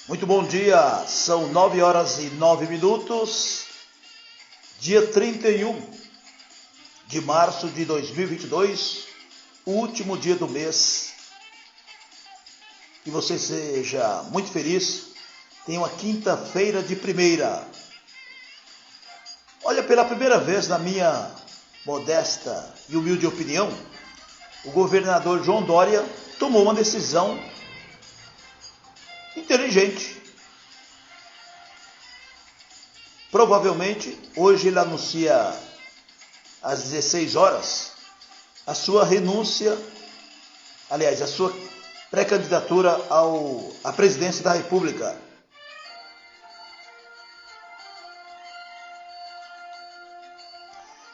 Muito bom dia, são 9h09, dia 31 de março de 2022, o último dia do mês. Que você seja muito feliz, tenha uma quinta-feira de primeira. Olha, pela primeira vez na minha modesta e humilde opinião, o governador João Dória tomou uma decisão inteligente. Provavelmente, hoje ele anuncia às 16 horas a sua renúncia, aliás, a sua pré-candidatura à presidência da República.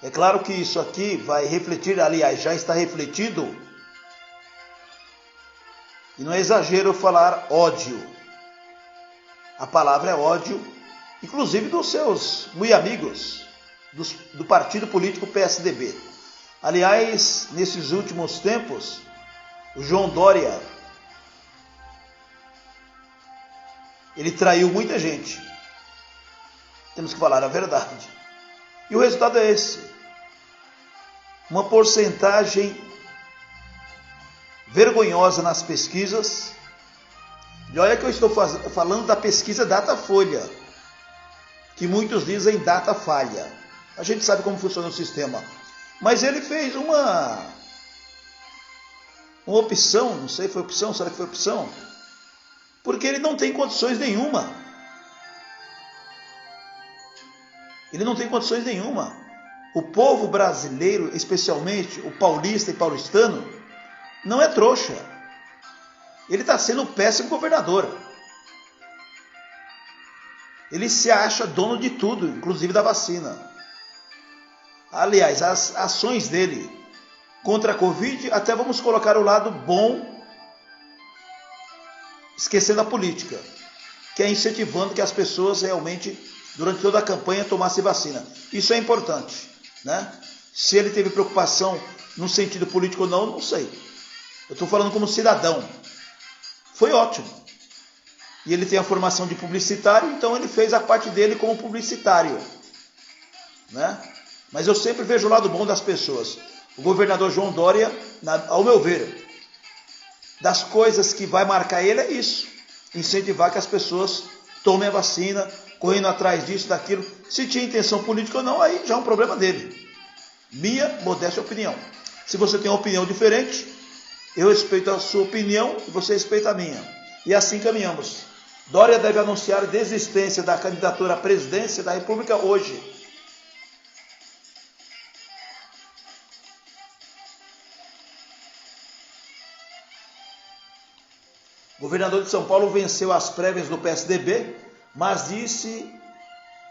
É claro que isso aqui vai refletir, aliás, já está refletido, e não é exagero falar ódio. A palavra é ódio, inclusive dos seus muito amigos do partido político PSDB. Aliás, nesses últimos tempos, o João Dória, ele traiu muita gente. Temos que falar a verdade. E o resultado é esse. Uma porcentagem vergonhosa nas pesquisas. E olha que eu estou falando da pesquisa Datafolha, que muitos dizem data falha. A gente sabe como funciona o sistema. Mas ele fez uma opção, não sei se foi opção, será que foi opção? Porque ele não tem condições nenhuma. Ele não tem condições nenhuma. O povo brasileiro, especialmente o paulista e paulistano, não é trouxa. Ele está sendo um péssimo governador. Ele se acha dono de tudo, inclusive da vacina. Aliás, as ações dele contra a Covid, até vamos colocar o lado bom, esquecendo a política, que é incentivando que as pessoas realmente, durante toda a campanha, tomassem vacina. Isso é importante, né? Se ele teve preocupação no sentido político ou não, não sei. Eu estou falando como cidadão. Foi ótimo. E ele tem a formação de publicitário, então ele fez a parte dele como publicitário, né? Mas eu sempre vejo o lado bom das pessoas. O governador João Dória, ao meu ver, das coisas que vai marcar ele é isso. Incentivar que as pessoas tomem a vacina, correndo atrás disso, daquilo. Se tinha intenção política ou não, aí já é um problema dele. Minha modesta opinião. Se você tem uma opinião diferente, eu respeito a sua opinião e você respeita a minha. E assim caminhamos. Dória deve anunciar desistência da candidatura à presidência da República hoje. O governador de São Paulo venceu as prévias do PSDB, mas disse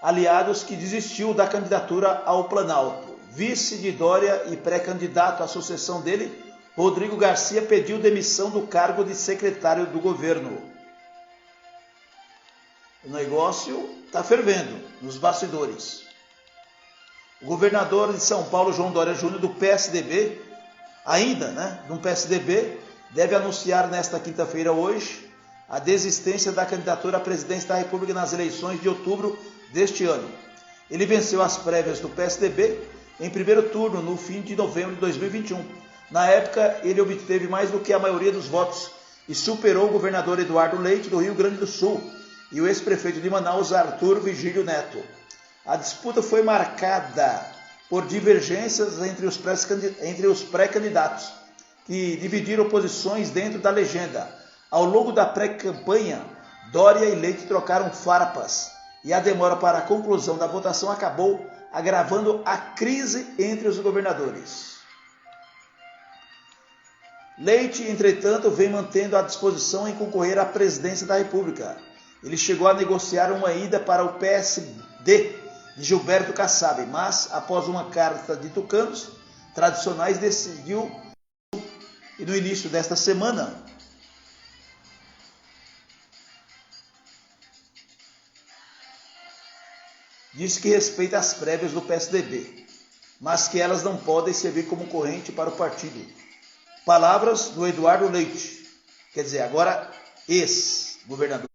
aliados que desistiu da candidatura ao Planalto. Vice de Dória e pré-candidato à sucessão dele, Rodrigo Garcia pediu demissão do cargo de secretário do governo. O negócio está fervendo nos bastidores. O governador de São Paulo, João Dória Júnior, do PSDB, do PSDB, deve anunciar nesta quinta-feira, hoje, a desistência da candidatura à presidência da República nas eleições de outubro deste ano. Ele venceu as prévias do PSDB em primeiro turno, no fim de novembro de 2021. Na época, ele obteve mais do que a maioria dos votos e superou o governador Eduardo Leite, do Rio Grande do Sul, e o ex-prefeito de Manaus, Arthur Vigílio Neto. A disputa foi marcada por divergências entre os pré-candidatos, que dividiram posições dentro da legenda. Ao longo da pré-campanha, Dória e Leite trocaram farpas, e a demora para a conclusão da votação acabou agravando a crise entre os governadores. Leite, entretanto, vem mantendo a disposição em concorrer à presidência da República. Ele chegou a negociar uma ida para o PSD de Gilberto Kassab, mas, após uma carta de tucanos tradicionais, decidiu, e no início desta semana, disse que respeita as prévias do PSDB, mas que elas não podem servir como corrente para o partido. Palavras do Eduardo Leite, quer dizer, agora ex-governador.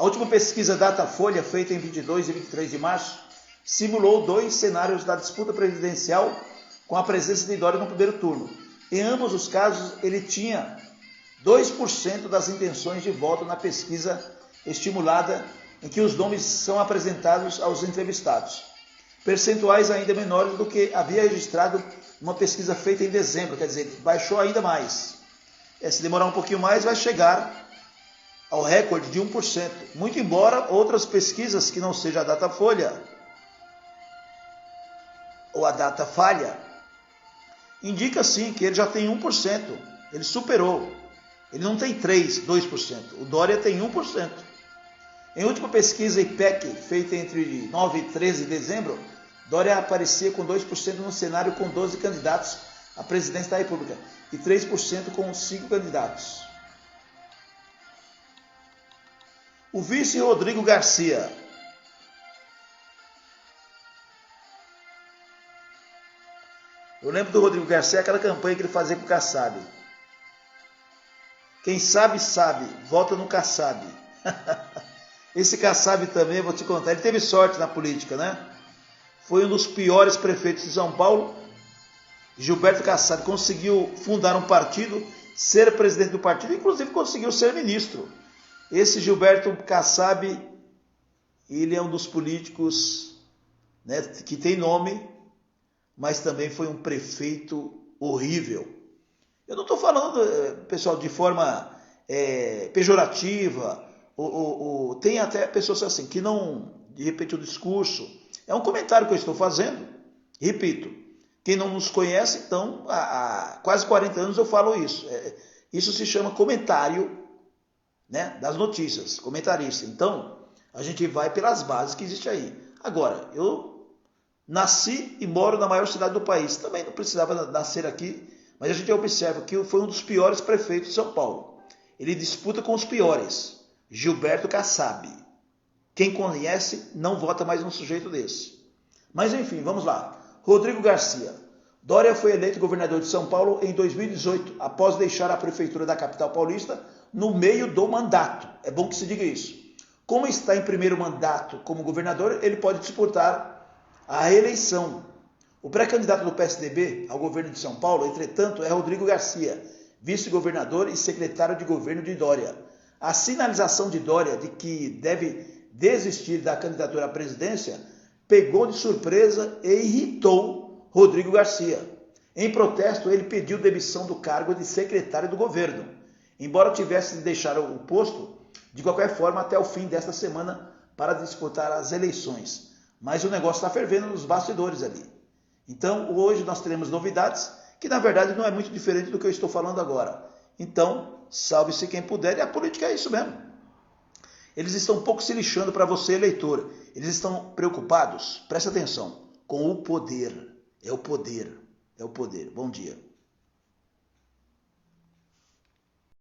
A última pesquisa Datafolha, feita em 22 e 23 de março, simulou 2 cenários da disputa presidencial com a presença de Dória no primeiro turno. Em ambos os casos, ele tinha 2% das intenções de voto na pesquisa estimulada, em que os nomes são apresentados aos entrevistados. Percentuais ainda menores do que havia registrado uma pesquisa feita em dezembro, quer dizer, baixou ainda mais. Se demorar um pouquinho mais, vai chegar ao recorde de 1%. Muito embora outras pesquisas, que não seja a Datafolha ou a Datafolha, indica sim que ele já tem 1%. Ele superou. Ele não tem 2%. O Dória tem 1%. Em última pesquisa IPEC, feita entre 9 e 13 de dezembro, Dória aparecia com 2% no cenário com 12 candidatos à presidência da República e 3% com 5 candidatos. O vice Rodrigo Garcia. Eu lembro do Rodrigo Garcia, aquela campanha que ele fazia com o Kassab. Quem sabe, sabe. Vota no Kassab. Esse Kassab também, vou te contar, ele teve sorte na política, né? Foi um dos piores prefeitos de São Paulo. Gilberto Kassab conseguiu fundar um partido, ser presidente do partido, inclusive conseguiu ser ministro. Esse Gilberto Kassab, ele é um dos políticos, né, que tem nome, mas também foi um prefeito horrível. Eu não estou falando, pessoal, de forma pejorativa, tem até pessoas assim, que não, de repente, o discurso, é um comentário que eu estou fazendo, repito, quem não nos conhece, então, há quase 40 anos eu falo isso, isso se chama comentário, né, das notícias, comentarista. Então, a gente vai pelas bases que existe aí. Agora, eu nasci e moro na maior cidade do país, também não precisava nascer aqui, mas a gente observa que foi um dos piores prefeitos de São Paulo. Ele disputa com os piores, Gilberto Kassab. Quem conhece não vota mais num sujeito desse. Mas enfim, vamos lá. Rodrigo Garcia. Dória foi eleito governador de São Paulo em 2018, após deixar a prefeitura da capital paulista no meio do mandato. É bom que se diga isso. Como está em primeiro mandato como governador, ele pode disputar a reeleição. O pré-candidato do PSDB ao governo de São Paulo, entretanto, é Rodrigo Garcia, vice-governador e secretário de governo de Dória. A sinalização de Dória de que deve desistir da candidatura à presidência pegou de surpresa e irritou Rodrigo Garcia. Em protesto, ele pediu demissão do cargo de secretário do governo, embora tivesse de deixar o posto de qualquer forma até o fim desta semana para disputar as eleições. Mas o negócio está fervendo nos bastidores ali. Então, hoje nós teremos novidades que, na verdade, não é muito diferente do que eu estou falando agora. Então, salve-se quem puder, e a política é isso mesmo. Eles estão um pouco se lixando para você, eleitor. Eles estão preocupados, presta atenção, com o poder. É o poder, é o poder. Bom dia.